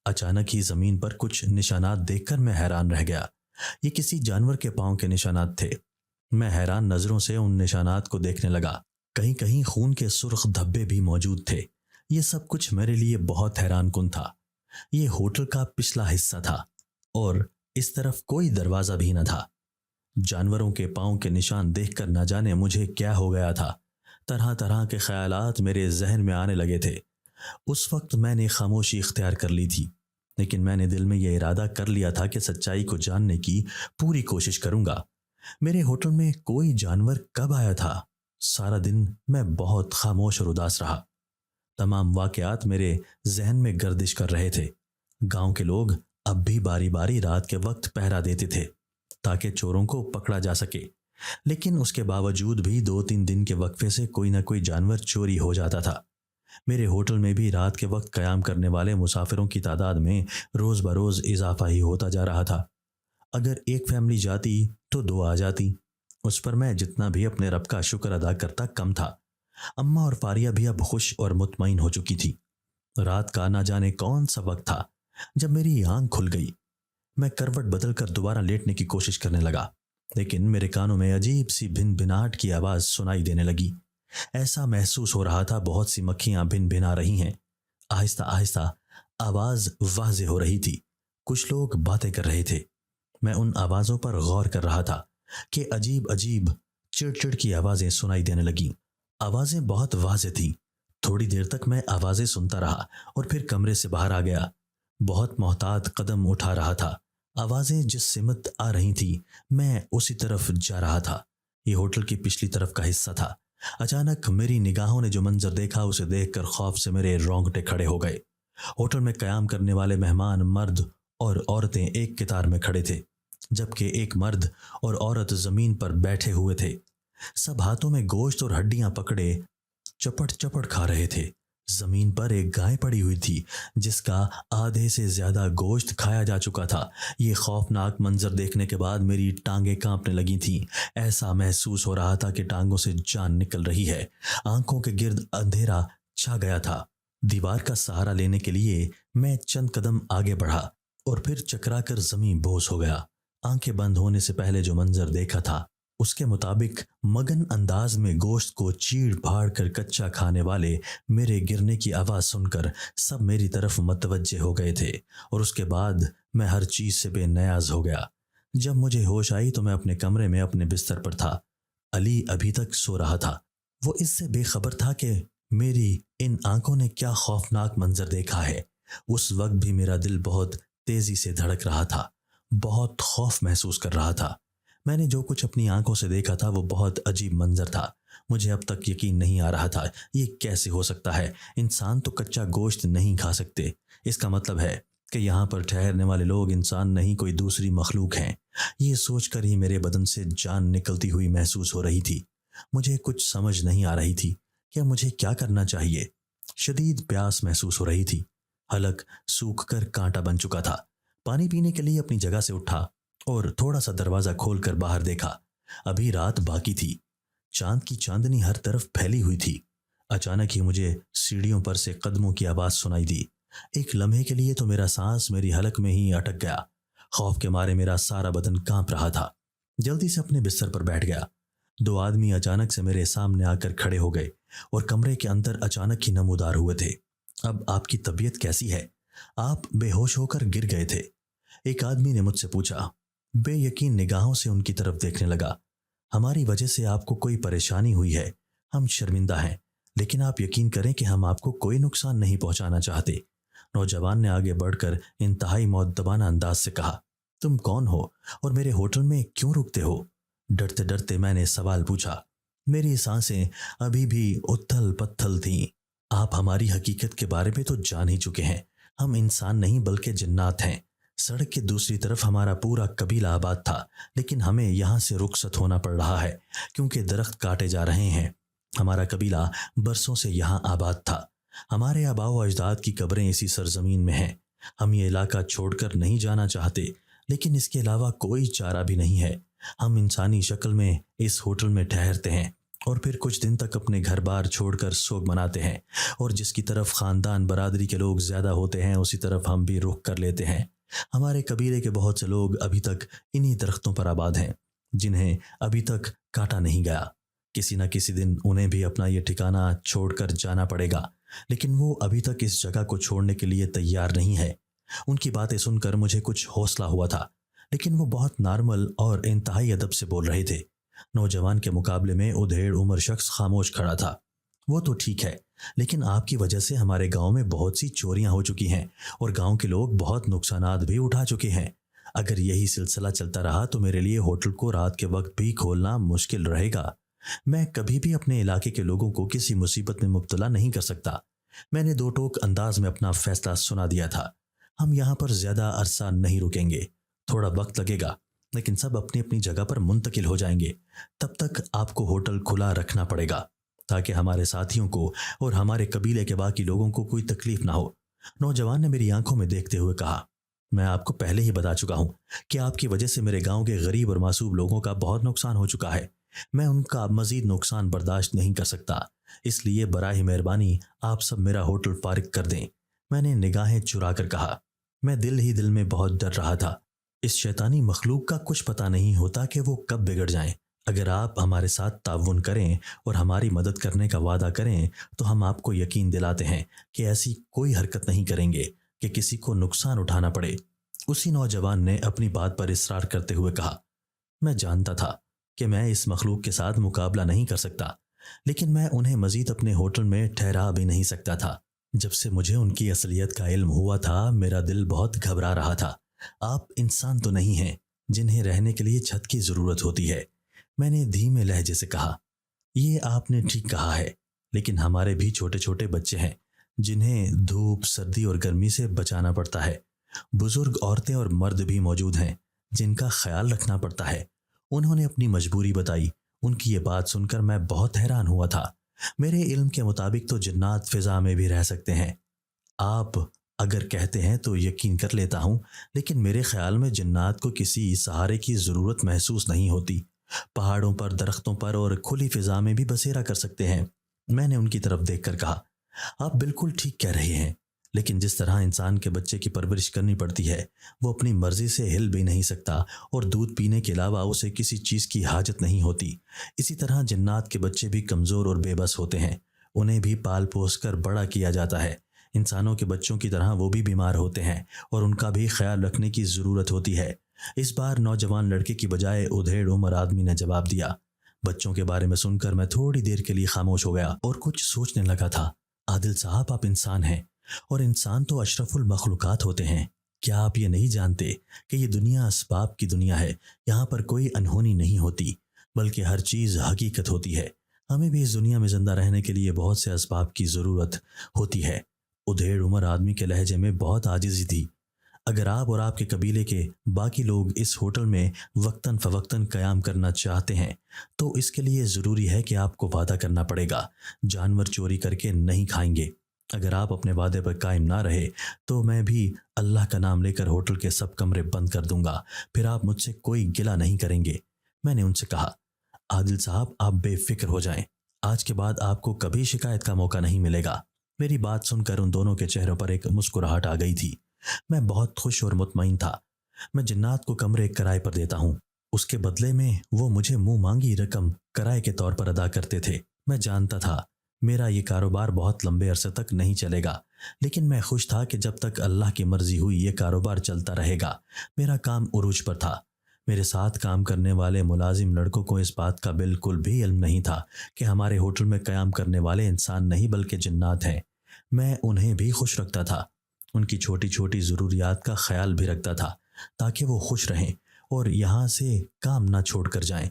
A: اچانک ہی زمین پر کچھ نشانات دیکھ کر میں حیران رہ گیا۔ یہ کسی جانور کے پاؤں کے نشانات تھے۔ میں حیران نظروں سے ان نشانات کو دیکھنے لگا۔ کہیں کہیں خون کے سرخ دھبے بھی موجود تھے۔ یہ سب کچھ میرے لیے بہت حیران کن تھا۔ یہ ہوٹل کا پچھلا حصہ تھا اور اس طرف کوئی دروازہ بھی نہ تھا۔ جانوروں کے پاؤں کے نشان دیکھ کر نہ جانے مجھے کیا ہو گیا تھا۔ طرح طرح کے خیالات میرے ذہن میں آنے لگے تھے۔ اس وقت میں نے خاموشی اختیار کر لی تھی، لیکن میں نے دل میں یہ ارادہ کر لیا تھا کہ سچائی کو جاننے کی پوری کوشش کروں گا۔ میرے ہوٹل میں کوئی جانور کب آیا تھا؟ سارا دن میں بہت خاموش اور اداس رہا۔ تمام واقعات میرے ذہن میں گردش کر رہے تھے۔ گاؤں کے لوگ اب بھی باری باری رات کے وقت پہرا دیتے تھے تاکہ چوروں کو پکڑا جا سکے، لیکن اس کے باوجود بھی 2-3 دن کے وقفے سے کوئی نہ کوئی جانور چوری ہو جاتا تھا۔ میرے ہوٹل میں بھی رات کے وقت قیام کرنے والے مسافروں کی تعداد میں روز بروز اضافہ ہی ہوتا جا رہا تھا۔ اگر ایک فیملی جاتی تو 2 آ جاتی۔ اس پر میں جتنا بھی اپنے رب کا شکر ادا کرتا کم تھا۔ اماں اور فاریہ بھی اب خوش اور مطمئن ہو چکی تھی۔ رات کا نہ جانے کون سا وقت تھا جب میری آنکھ کھل گئی۔ میں کروٹ بدل کر دوبارہ لیٹنے کی کوشش کرنے لگا، لیکن میرے کانوں میں عجیب سی بھن بھناہٹ کی آواز سنائی دینے لگی۔ ایسا محسوس ہو رہا تھا بہت سی مکھیاں بھن بھنا رہی ہیں۔ آہستہ آہستہ آواز واضح ہو رہی تھی۔ کچھ لوگ باتیں کر رہے تھے۔ میں ان آوازوں پر غور کر رہا تھا کہ عجیب عجیب چڑ کی آوازیں سنائی دینے لگیں۔ آوازیں بہت واضح تھیں۔ تھوڑی دیر تک میں آوازیں سنتا رہا اور پھر کمرے سے باہر آ گیا۔ بہت محتاط قدم اٹھا رہا تھا۔ آوازیں جس سمت آ رہی تھیں میں اسی طرف جا رہا تھا۔ یہ ہوٹل کی پچھلی طرف کا حصہ تھا अचानक मेरी निगाहों ने जो मंजर देखा उसे देखकर खौफ से मेरे रोंगटे खड़े हो गए। होटल में कयाम करने वाले मेहमान मर्द और औरतें एक कतार में खड़े थे, जबकि एक मर्द और औरत जमीन पर बैठे हुए थे। सब हाथों में गोश्त और हड्डियां पकड़े चपट चपट खा रहे थे। जमीन पर एक गाय पड़ी हुई थी जिसका आधे से ज्यादा गोश्त खाया जा चुका था। ये खौफनाक मंजर देखने के बाद मेरी टांगें कांपने लगी थीं। ऐसा महसूस हो रहा था कि टांगों से जान निकल रही है। आंखों के गिर्द अंधेरा छा गया था। दीवार का सहारा लेने के लिए मैं चंद कदम आगे बढ़ा और फिर चकरा कर जमीन बोस हो गया। आंखें बंद होने से पहले जो मंजर देखा था उसके मुताबिक मगन अंदाज में गोश्त को चीड़ फाड़ कर कच्चा खाने वाले मेरे गिरने की आवाज़ सुनकर सब मेरी तरफ मतवज्जे हो गए थे, और उसके बाद मैं हर चीज़ से बेनियाज हो गया। जब मुझे होश आई तो मैं अपने कमरे में अपने बिस्तर पर था। अली अभी तक सो रहा था। वो इससे बेखबर था कि मेरी इन आंखों ने क्या खौफनाक मंजर देखा है। उस वक्त भी मेरा दिल बहुत तेजी से धड़क रहा था, बहुत खौफ महसूस कर रहा था। मैंने जो कुछ अपनी आंखों से देखा था वो बहुत अजीब मंजर था। मुझे अब तक यकीन नहीं आ रहा था, ये कैसे हो सकता है। इंसान तो कच्चा गोश्त नहीं खा सकते। इसका मतलब है कि यहाँ पर ठहरने वाले लोग इंसान नहीं, कोई दूसरी मखलूक हैं। ये सोचकर ही मेरे बदन से जान निकलती हुई महसूस हो रही थी। मुझे कुछ समझ नहीं आ रही थी कि मुझे क्या करना चाहिए। शदीद प्यास महसूस हो रही थी। हलक सूख कर कांटा बन चुका था। पानी पीने के लिए अपनी जगह से उठा और थोड़ा सा दरवाजा खोलकर बाहर देखा। अभी रात बाकी थी। चांद की चांदनी हर तरफ फैली हुई थी। अचानक ही मुझे सीढ़ियों पर से कदमों की आवाज सुनाई दी। एक लम्हे के लिए तो मेरा सांस मेरी हलक में ही अटक गया। खौफ के मारे मेरा सारा बदन कांप रहा था। जल्दी से अपने बिस्तर पर बैठ गया। दो आदमी अचानक से मेरे सामने आकर खड़े हो गए और कमरे के अंदर अचानक ही नमूदार हुए थे। अब आपकी तबीयत कैसी है? आप बेहोश होकर गिर गए थे, एक आदमी ने मुझसे पूछा। बेयकीन निगाहों से उनकी तरफ देखने लगा। हमारी वजह से आपको कोई परेशानी हुई है, हम शर्मिंदा हैं, लेकिन आप यकीन करें कि हम आपको कोई नुकसान नहीं पहुंचाना चाहते। नौजवान ने आगे बढ़कर इंतहाई मौद्दबाना अंदाज से कहा, तुम कौन हो और मेरे होटल में क्यों रुकते हो? डरते डरते मैंने सवाल पूछा। मेरी सांसें अभी भी उथल पत्थल थीं। आप हमारी हकीकत के बारे में तो जान ही चुके हैं। हम इंसान नहीं बल्कि जिन्नात हैं। सड़क के दूसरी तरफ हमारा पूरा कबीला आबाद था, लेकिन हमें यहाँ से रुखसत होना पड़ रहा है क्योंकि दरख्त काटे जा रहे हैं। हमारा कबीला बरसों से यहाँ आबाद था। हमारे आबाओ अजदाद की कब्रें इसी सरजमीन में हैं। हम ये इलाका छोड़कर नहीं जाना चाहते, लेकिन इसके अलावा कोई चारा भी नहीं है। हम इंसानी शक्ल में इस होटल में ठहरते हैं और फिर कुछ दिन तक अपने घर बार छोड़कर सोग मनाते हैं, और जिसकी तरफ खानदान बरादरी के लोग ज्यादा होते हैं उसी तरफ हम भी रुख कर लेते हैं। हमारे कबीले के बहुत से लोग अभी तक इन्हीं दरख्तों पर आबाद हैं जिन्हें अभी तक काटा नहीं गया। किसी न किसी दिन उन्हें भी अपना ये ठिकाना छोड़कर जाना पड़ेगा, लेकिन वो अभी तक इस जगह को छोड़ने के लिए तैयार नहीं है। उनकी बातें सुनकर मुझे कुछ हौसला हुआ था, लेकिन वो बहुत नॉर्मल और इंतहाई अदब से बोल रहे थे। नौजवान के मुकाबले में उधेड़ उम्र शख्स खामोश खड़ा था। वो तो ठीक है, लेकिन आपकी वजह से हमारे गांव में बहुत सी चोरियां हो चुकी हैं और गांव के लोग बहुत नुकसानात भी उठा चुके हैं। अगर यही सिलसिला चलता रहा तो मेरे लिए होटल को रात के वक्त भी खोलना मुश्किल रहेगा। मैं कभी भी अपने इलाके के लोगों को किसी मुसीबत में मुब्तला नहीं कर सकता। मैंने दो टोक अंदाज में अपना फैसला सुना दिया था। हम यहाँ पर ज्यादा अरसा नहीं रुकेंगे, थोड़ा वक्त लगेगा, लेकिन सब अपनी अपनी जगह पर मुंतकिल हो जाएंगे। तब तक आपको होटल खुला रखना पड़ेगा ताकि हमारे साथियों को और हमारे कबीले के बाकी लोगों को कोई तकलीफ ना हो। नौजवान ने मेरी आंखों में देखते हुए कहा, मैं आपको पहले ही बता चुका हूं कि आपकी वजह से मेरे गांव के गरीब और मासूम लोगों का बहुत नुकसान हो चुका है। मैं उनका मजीद नुकसान बर्दाश्त नहीं कर सकता, इसलिए बराए मेहरबानी आप सब मेरा होटल फारिग कर दें। मैंने निगाहें चुरा कर कहा। मैं दिल ही दिल में बहुत डर रहा था। इस शैतानी मखलूक का कुछ पता नहीं होता कि वो कब बिगड़ जाएं। अगर आप हमारे साथ ताउन करें और हमारी मदद करने का वादा करें तो हम आपको यकीन दिलाते हैं कि ऐसी कोई हरकत नहीं करेंगे कि किसी को नुकसान उठाना पड़े। उसी नौजवान ने अपनी बात पर इसरार करते हुए कहा, मैं जानता था कि मैं इस मखलूक के साथ मुकाबला नहीं कर सकता, लेकिन मैं उन्हें मजीद अपने होटल में ठहरा भी नहीं सकता था। जब से मुझे उनकी असलियत का इल्म हुआ था मेरा दिल बहुत घबरा रहा था। आप इंसान तो नहीं हैं जिन्हें रहने के लिए छत की जरूरत होती है। मैंने धीमे लहजे से कहा, ये आपने ठीक कहा है, लेकिन हमारे भी छोटे छोटे बच्चे हैं जिन्हें धूप, सर्दी और गर्मी से बचाना पड़ता है। बुजुर्ग औरतें और मर्द भी मौजूद हैं जिनका ख्याल रखना पड़ता है। उन्होंने अपनी मजबूरी बताई। उनकी ये बात सुनकर मैं बहुत हैरान हुआ था। मेरे इल्म के मुताबिक तो जिन्नात फिजा में भी रह सकते हैं। आप अगर कहते हैं तो यकीन कर लेता हूँ, लेकिन मेरे ख्याल में जिन्नात को किसी सहारे की ज़रूरत महसूस नहीं होती। पहाड़ों पर, दरख्तों पर और खुली फिजा में भी बसेरा कर सकते हैं। मैंने उनकी तरफ देखकर कहा, आप बिल्कुल ठीक कह रहे हैं, लेकिन जिस तरह इंसान के बच्चे की परवरिश करनी पड़ती है, वो अपनी मर्जी से हिल भी नहीं सकता और दूध पीने के अलावा उसे किसी चीज़ की हाजत नहीं होती। इसी तरह जिन्नात के बच्चे भी कमज़ोर और बेबस होते हैं। उन्हें भी पाल पोस कर बड़ा किया जाता है। इंसानों के बच्चों की तरह वो भी बीमार होते हैं और उनका भी ख्याल रखने की ज़रूरत होती है। इस बार नौजवान लड़के की बजाय उधेड़ उम्र आदमी ने जवाब दिया। बच्चों के बारे में सुनकर मैं थोड़ी देर के लिए खामोश हो गया और कुछ सोचने लगा था। आदिल साहब, आप इंसान हैं और इंसान तो अशरफुल मखलूकात होते हैं। क्या आप ये नहीं जानते कि ये दुनिया असबाब की दुनिया है? यहाँ पर कोई अनहोनी नहीं होती, बल्कि हर चीज़ हकीकत होती है। हमें भी इस दुनिया में जिंदा रहने के लिए बहुत से असबाब की ज़रूरत होती है। उधेड़ उम्र आदमी के लहजे में बहुत आजिज़ी थी। अगर आप और आपके कबीले के बाकी लोग इस होटल में वक्तन फ़वक्तन क़याम करना चाहते हैं तो इसके लिए ज़रूरी है कि आपको वादा करना पड़ेगा। जानवर चोरी करके नहीं खाएंगे। अगर आप अपने वादे पर कायम ना रहे तो मैं भी अल्लाह का नाम लेकर होटल के सब कमरे बंद कर दूंगा। फिर आप मुझसे कोई गिला नहीं करेंगे। मैंने उनसे कहा, आदिल साहब, आप बेफिक्र हो जाएं। आज के बाद आपको कभी शिकायत का मौका नहीं मिलेगा। मेरी बात सुनकर उन दोनों के चेहरों पर एक मुस्कुराहट आ गई थी। मैं बहुत खुश और मुतमईन था। मैं जिन्नात को कमरे किराए पर देता हूँ, उसके बदले में वो मुझे मुंह मांगी रकम किराए के तौर पर अदा करते थे। मैं जानता था मेरा ये कारोबार बहुत लंबे अरसे तक नहीं चलेगा, लेकिन मैं खुश था कि जब तक अल्लाह की मर्जी हुई ये कारोबार चलता रहेगा। मेरा काम उरूज पर था। मेरे साथ काम करने वाले मुलाजिम लड़कों को इस बात का बिल्कुल भी इल्म नहीं था कि हमारे होटल में क़याम करने वाले इंसान नहीं बल्कि जिन्नात हैं। मैं उन्हें भी खुश रखता था, उनकी छोटी छोटी ज़रूरियात का ख्याल भी रखता था ताकि वो खुश रहें और यहाँ से काम ना छोड़ कर जाएं।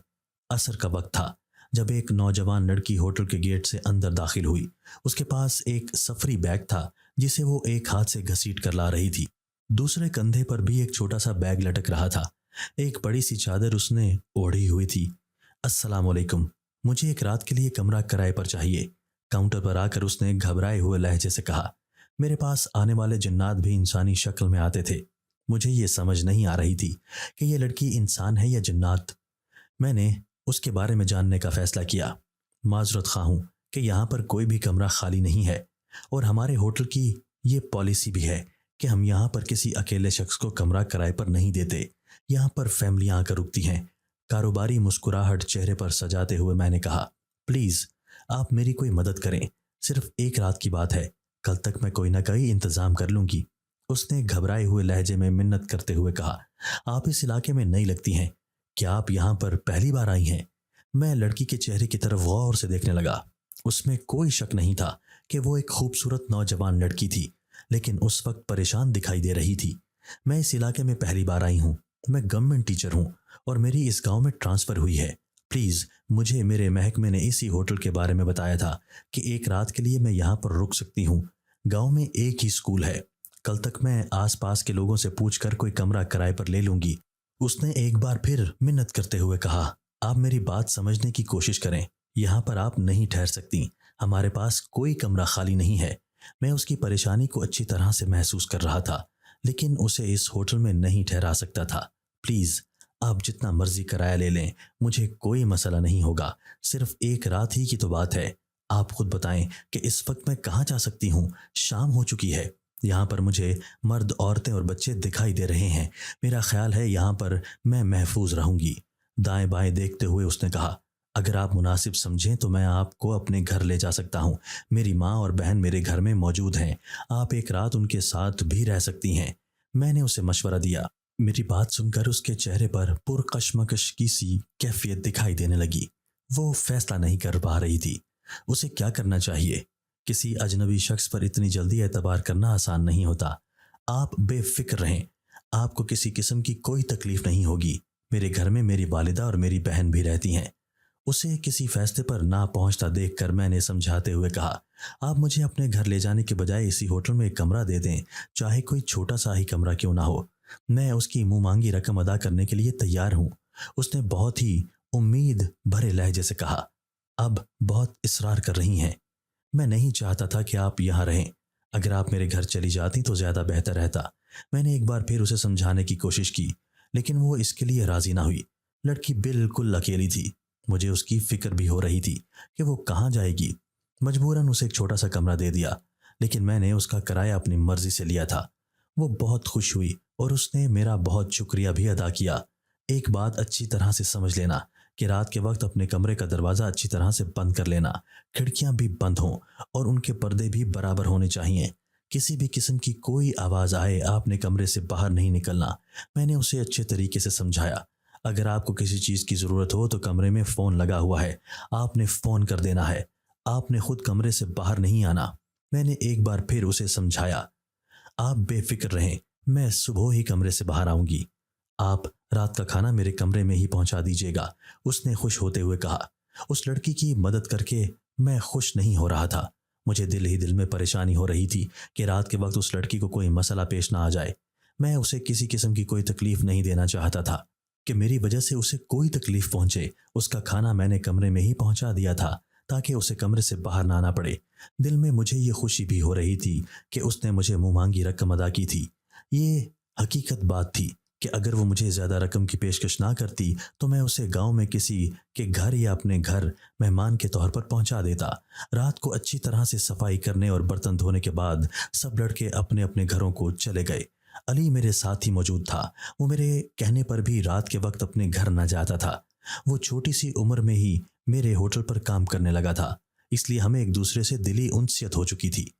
A: असर का वक्त था जब एक नौजवान लड़की होटल के गेट से अंदर दाखिल हुई। उसके पास एक सफरी बैग था जिसे वो एक हाथ से घसीट कर ला रही थी। दूसरे कंधे पर भी एक छोटा सा बैग लटक रहा था। एक बड़ी सी चादर उसने ओढ़ी हुई थी। अस्सलाम वालेकुम, मुझे एक रात के लिए कमरा किराए पर चाहिए। काउंटर पर आकर उसने घबराए हुए लहजे से कहा। मेरे पास आने वाले जिन्नात भी इंसानी शक्ल में आते थे। मुझे ये समझ नहीं आ रही थी कि ये लड़की इंसान है या जिन्नात। मैंने उसके बारे में जानने का फैसला किया। माजरत खा हूँ कि यहाँ पर कोई भी कमरा खाली नहीं है और हमारे होटल की ये पॉलिसी भी है कि हम यहाँ पर किसी अकेले शख्स को कमरा किराए पर नहीं देते। यहाँ पर फैमिलियाँ आकर रुकती हैं। कारोबारी मुस्कुराहट चेहरे पर सजाते हुए मैंने कहा, प्लीज़ आप मेरी कोई मदद करें। सिर्फ एक रात की बात है, कल तक मैं कोई ना कोई इंतज़ाम कर लूँगी। उसने घबराए हुए लहजे में मिन्नत करते हुए कहा, आप इस इलाके में नई लगती हैं। क्या आप यहाँ पर पहली बार आई हैं? मैं लड़की के चेहरे की तरफ गौर से देखने लगा। उसमें कोई शक नहीं था कि वो एक खूबसूरत नौजवान लड़की थी, लेकिन उस वक्त परेशान दिखाई दे रही थी। मैं इस इलाके में पहली बार आई हूँ। मैं गवर्नमेंट टीचर हूँ और मेरी इस गांव में ट्रांसफ़र हुई है। प्लीज़, मुझे मेरे महकमे ने इसी होटल के बारे में बताया था कि एक रात के लिए मैं यहाँ पर रुक सकती हूँ। गाँव में एक ही स्कूल है। कल तक मैं आसपास के लोगों से पूछकर कोई कमरा किराए पर ले लूँगी। उसने एक बार फिर मिन्नत करते हुए कहा, आप मेरी बात समझने की कोशिश करें। यहाँ पर आप नहीं ठहर सकती। हमारे पास कोई कमरा खाली नहीं है। मैं उसकी परेशानी को अच्छी तरह से महसूस कर रहा था, लेकिन उसे इस होटल में नहीं ठहरा सकता था। प्लीज़, आप जितना मर्जी किराया ले लें, मुझे कोई मसला नहीं होगा। सिर्फ एक रात ही की तो बात है। आप खुद बताएं कि इस वक्त मैं कहाँ जा सकती हूँ? शाम हो चुकी है। यहाँ पर मुझे मर्द, औरतें और बच्चे दिखाई दे रहे हैं। मेरा ख्याल है यहाँ पर मैं महफूज रहूँगी। दाएं बाएं देखते हुए उसने कहा, अगर आप मुनासिब समझें तो मैं आपको अपने घर ले जा सकता हूँ। मेरी माँ और बहन मेरे घर में मौजूद हैं। आप एक रात उनके साथ भी रह सकती हैं। मैंने उसे मशवरा दिया। मेरी बात सुनकर उसके चेहरे पर पुरकशमकश की सी कैफियत दिखाई देने लगी। वो फैसला नहीं कर पा रही थी उसे क्या करना चाहिए। किसी अजनबी शख्स पर इतनी जल्दी एतबार करना आसान नहीं होता। आप बेफिक्र रहें, आपको किसी किस्म की कोई तकलीफ नहीं होगी। मेरे घर में मेरी वालिदा और मेरी बहन भी रहती हैं। उसे किसी फैसले पर ना पहुंचता देखकर मैंने समझाते हुए कहा, आप मुझे अपने घर ले जाने के बजाय इसी होटल में एक कमरा दे दें, चाहे कोई छोटा सा ही कमरा क्यों ना हो। मैं उसकी मुंह मांगी रकम अदा करने के लिए तैयार हूं। उसने बहुत ही उम्मीद भरे लहजे से कहा। अब बहुत इसरार कर रही हैं। मैं नहीं चाहता था कि आप यहाँ रहें। अगर आप मेरे घर चली जाती तो ज्यादा बेहतर रहता। मैंने एक बार फिर उसे समझाने की कोशिश की, लेकिन वो इसके लिए राजी ना हुई। लड़की बिल्कुल अकेली थी। मुझे उसकी फिक्र भी हो रही थी कि वो कहाँ जाएगी। मजबूरन उसे एक छोटा सा कमरा दे दिया, लेकिन मैंने उसका किराया अपनी मर्जी से लिया था। वो बहुत खुश हुई और उसने मेरा बहुत शुक्रिया भी अदा किया। एक बात अच्छी तरह से समझ लेना कि रात के वक्त अपने कमरे का दरवाज़ा अच्छी तरह से बंद कर लेना, खिड़कियां भी बंद हों और उनके पर्दे भी बराबर होने चाहिए। किसी भी किस्म की कोई आवाज़ आए आपने कमरे से बाहर नहीं निकलना। मैंने उसे अच्छे तरीके से समझाया। अगर आपको किसी चीज़ की ज़रूरत हो तो कमरे में फ़ोन लगा हुआ है, आपने फ़ोन कर देना है। आपने खुद कमरे से बाहर नहीं आना। मैंने एक बार फिर उसे समझाया। आप बेफिक्र रहें, मैं सुबह ही कमरे से बाहर आऊंगी। आप रात का खाना मेरे कमरे में ही पहुंचा दीजिएगा, उसने खुश होते हुए कहा। उस लड़की की मदद करके मैं खुश नहीं हो रहा था। मुझे दिल ही दिल में परेशानी हो रही थी कि रात के वक्त उस लड़की को कोई मसला पेश ना आ जाए। मैं उसे किसी किस्म की कोई तकलीफ नहीं देना चाहता था कि मेरी वजह से उसे कोई तकलीफ पहुंचे। उसका खाना मैंने कमरे में ही पहुंचा दिया था ताकि उसे कमरे से बाहर ना आना पड़े। दिल में मुझे ये खुशी भी हो रही थी कि उसने मुझे मुंह मांगी रकम अदा की थी। ये हकीकत बात थी कि अगर वो मुझे ज़्यादा रकम की पेशकश ना करती तो मैं उसे गांव में किसी के घर या अपने घर मेहमान के तौर पर पहुंचा देता। रात को अच्छी तरह से सफाई करने और बर्तन धोने के बाद सब लड़के अपने अपने घरों को चले गए। अली मेरे साथ ही मौजूद था। वो मेरे कहने पर भी रात के वक्त अपने घर न जाता था। वो छोटी सी उम्र में ही मेरे होटल पर काम करने लगा था, इसलिए हमें एक दूसरे से दिली उनसियत हो चुकी थी।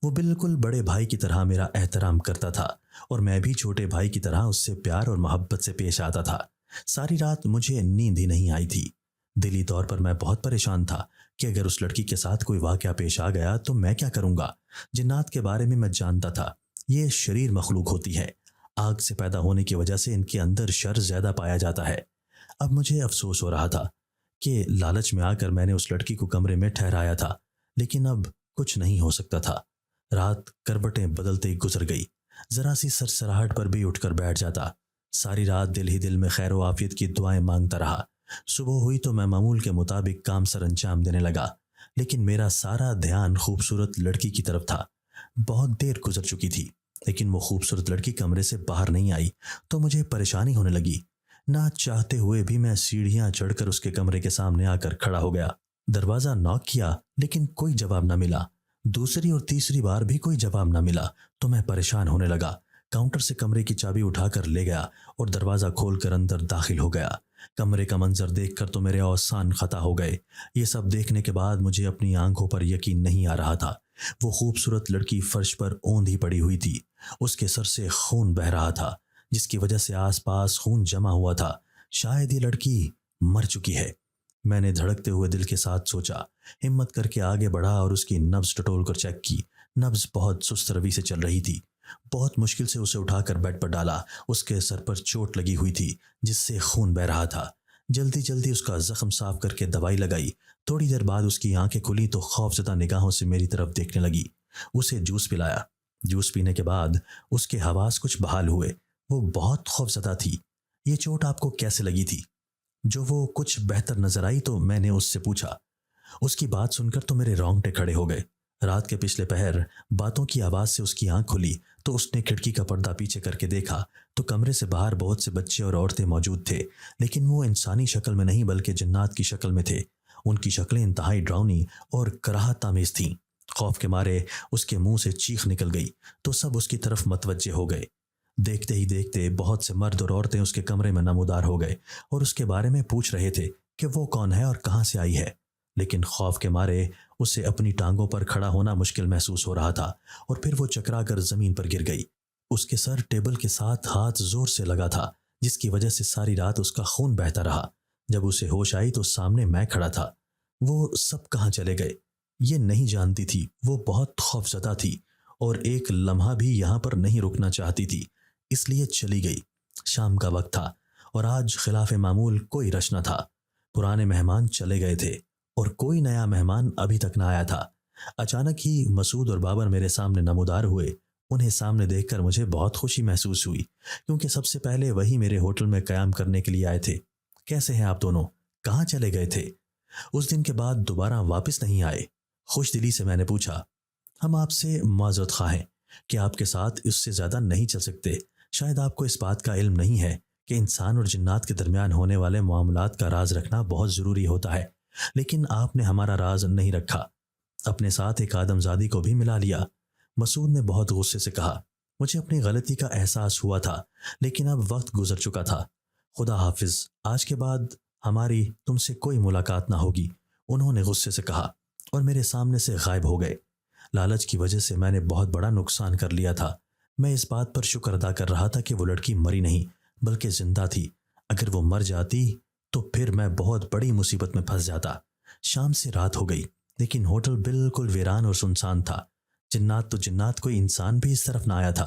A: वो बिल्कुल बड़े भाई की तरह मेरा एहतराम करता था और मैं भी छोटे भाई की तरह उससे प्यार और मोहब्बत से पेश आता था। सारी रात मुझे नींद ही नहीं आई थी। दिली तौर पर मैं बहुत परेशान था कि अगर उस लड़की के साथ कोई वाकया पेश आ गया तो मैं क्या करूंगा। जिन्नात के बारे में मैं जानता था। ये शरीर मखलूक होती है। आग से पैदा होने की वजह से इनके अंदर शर ज्यादा पाया जाता है। अब मुझे अफसोस हो रहा था कि लालच में आकर मैंने उस लड़की को कमरे में ठहराया था, लेकिन अब कुछ नहीं हो सकता था। रात करवटें बदलते ही गुजर गई। जरा सी सरसराहट पर भी उठकर बैठ जाता। सारी रात दिल ही दिल में खैर व आफियत की दुआएं मांगता रहा। सुबह हुई तो मैं मामूल के मुताबिक काम सर अंजाम देने लगा, लेकिन मेरा सारा ध्यान खूबसूरत लड़की की तरफ था। बहुत देर गुजर चुकी थी, लेकिन वो खूबसूरत लड़की कमरे से बाहर नहीं आई तो मुझे परेशानी होने लगी। ना चाहते हुए भी मैं सीढ़ियां चढ़कर उसके कमरे के सामने आकर खड़ा हो गया। दरवाजा नॉक किया, लेकिन कोई जवाब न मिला। दूसरी और तीसरी बार भी कोई जवाब न मिला तो मैं परेशान होने लगा। काउंटर से कमरे की चाबी उठाकर ले गया और दरवाजा खोलकर अंदर दाखिल हो गया। कमरे का मंजर देखकर तो मेरे औसान खता हो गए। ये सब देखने के बाद मुझे अपनी आंखों पर यकीन नहीं आ रहा था। वो खूबसूरत लड़की फर्श पर औंधी पड़ी हुई थी। उसके सर से खून बह रहा था, जिसकी वजह से आसपास खून जमा हुआ था। शायद ये लड़की मर चुकी है। मैंने धड़कते हुए दिल के साथ सोचा। हिम्मत करके आगे बढ़ा और उसकी नब्ज टटोल कर चेक की। नब्ज बहुत सुस्त रवि से चल रही थी। बहुत मुश्किल से उसे उठाकर बेड पर डाला। उसके सर पर चोट लगी हुई थी, जिससे खून बह रहा था। जल्दी जल्दी उसका जख्म साफ करके दवाई लगाई। थोड़ी देर बाद उसकी आंखें खुली तो खौफजदा निगाहों से मेरी तरफ देखने लगी। उसे जूस पिलाया। जूस पीने के बाद उसके हवास कुछ बहाल हुए। वो बहुत खौफजदा थी। ये चोट आपको कैसे लगी थी? जो वो कुछ बेहतर नजर आई तो मैंने उससे पूछा। उसकी बात सुनकर तो मेरे रोंगटे खड़े हो गए। रात के पिछले पहर बातों की आवाज से उसकी आंख खुली तो उसने खिड़की का पर्दा पीछे करके देखा तो कमरे से बाहर बहुत से बच्चे और औरतें मौजूद थे, लेकिन वो इंसानी शक्ल में नहीं बल्कि जिन्नात की शक्ल में थे। उनकी शक्लें इंतहाई डरावनी और कराहत आमेज थीं। खौफ के मारे उसके मुंह से चीख निकल गई तो सब उसकी तरफ मतवज्जे हो गए। देखते ही देखते बहुत से मर्द और औरतें उसके कमरे में नमूदार हो गए और उसके बारे में पूछ रहे थे कि वो कौन है और कहां से आई है। लेकिन खौफ के मारे उसे अपनी टांगों पर खड़ा होना मुश्किल महसूस हो रहा था और फिर वो चकरा कर जमीन पर गिर गई। उसके सर टेबल के साथ हाथ जोर से लगा था, जिसकी वजह से सारी रात उसका खून बहता रहा। जब उसे होश आई तो सामने मैं खड़ा था। वो सब कहाँ चले गए ये नहीं जानती थी। वो बहुत खौफजदा थी और एक लम्हा भी यहाँ पर नहीं रुकना चाहती थी, इसलिए चली गई। शाम का वक्त था और आज खिलाफ मामूल कोई रश न था। पुराने मेहमान चले गए थे और कोई नया मेहमान अभी तक ना आया था। अचानक ही मसूद और बाबर मेरे सामने नमूदार हुए। उन्हें सामने देखकर मुझे बहुत खुशी महसूस हुई, क्योंकि सबसे पहले वही मेरे होटल में क़याम करने के लिए आए थे। कैसे हैं आप दोनों? कहाँ चले गए थे? उस दिन के बाद दोबारा वापस नहीं आए। खुश दिली से मैंने पूछा। हम आपसे माज़रत ख़्वाह हैं कि आपके साथ इससे ज़्यादा नहीं चल सकते। शायद आपको इस बात का इल्म नहीं है कि इंसान और जिन्नात के दरमियान होने वाले मामलात का राज रखना बहुत ज़रूरी होता है, लेकिन आपने हमारा राज नहीं रखा, अपने साथ एक आदमजादी को भी मिला लिया। मसूद ने बहुत गुस्से से कहा। मुझे अपनी गलती का एहसास हुआ था, लेकिन अब वक्त गुजर चुका था। खुदा हाफिज, आज के बाद हमारी तुमसे कोई मुलाकात ना होगी, उन्होंने गुस्से से कहा और मेरे सामने से गायब हो गए। लालच की वजह से मैंने बहुत बड़ा नुकसान कर लिया था। मैं इस बात पर शुक्र अदा कर रहा था कि वो लड़की मरी नहीं बल्कि जिंदा थी। अगर वो मर जाती तो फिर मैं बहुत बड़ी मुसीबत में फंस जाता। शाम से रात हो गई, लेकिन होटल बिल्कुल वीरान और सुनसान था। जिन्नात तो जिन्नात, कोई इंसान भी इस तरफ ना आया था।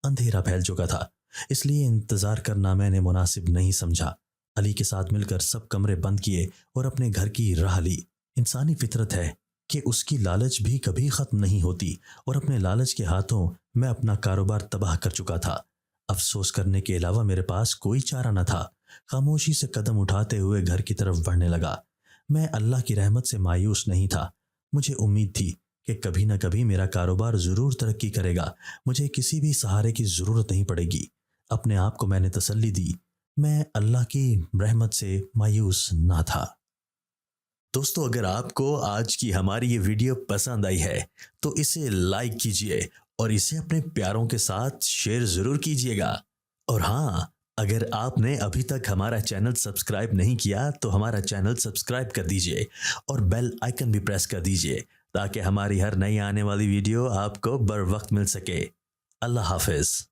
A: अंधेरा फैल चुका था, इसलिए इंतजार करना मैंने मुनासिब नहीं समझा। अली के साथ मिलकर सब कमरे बंद किए और अपने घर की राह ली। इंसानी फितरत है कि उसकी लालच भी कभी ख़त्म नहीं होती, और अपने लालच के हाथों मैं अपना कारोबार तबाह कर चुका था। अफसोस करने के अलावा मेरे पास कोई चारा न था। खामोशी से कदम उठाते हुए घर की तरफ बढ़ने लगा। मैं अल्लाह की रहमत से मायूस नहीं था। मुझे उम्मीद थी कि कभी न कभी मेरा कारोबार ज़रूर तरक्की करेगा। मुझे किसी भी सहारे की ज़रूरत नहीं पड़ेगी। अपने आप को मैंने तसल्ली दी। मैं अल्लाह की रहमत से मायूस ना था। दोस्तों, अगर आपको आज की हमारी ये वीडियो पसंद आई है तो इसे लाइक कीजिए और इसे अपने प्यारों के साथ शेयर ज़रूर कीजिएगा। और हाँ, अगर आपने अभी तक हमारा चैनल सब्सक्राइब नहीं किया तो हमारा चैनल सब्सक्राइब कर दीजिए और बेल आइकन भी प्रेस कर दीजिए, ताकि हमारी हर नई आने वाली वीडियो आपको बर वक्त मिल सके। अल्लाह हाफिज़।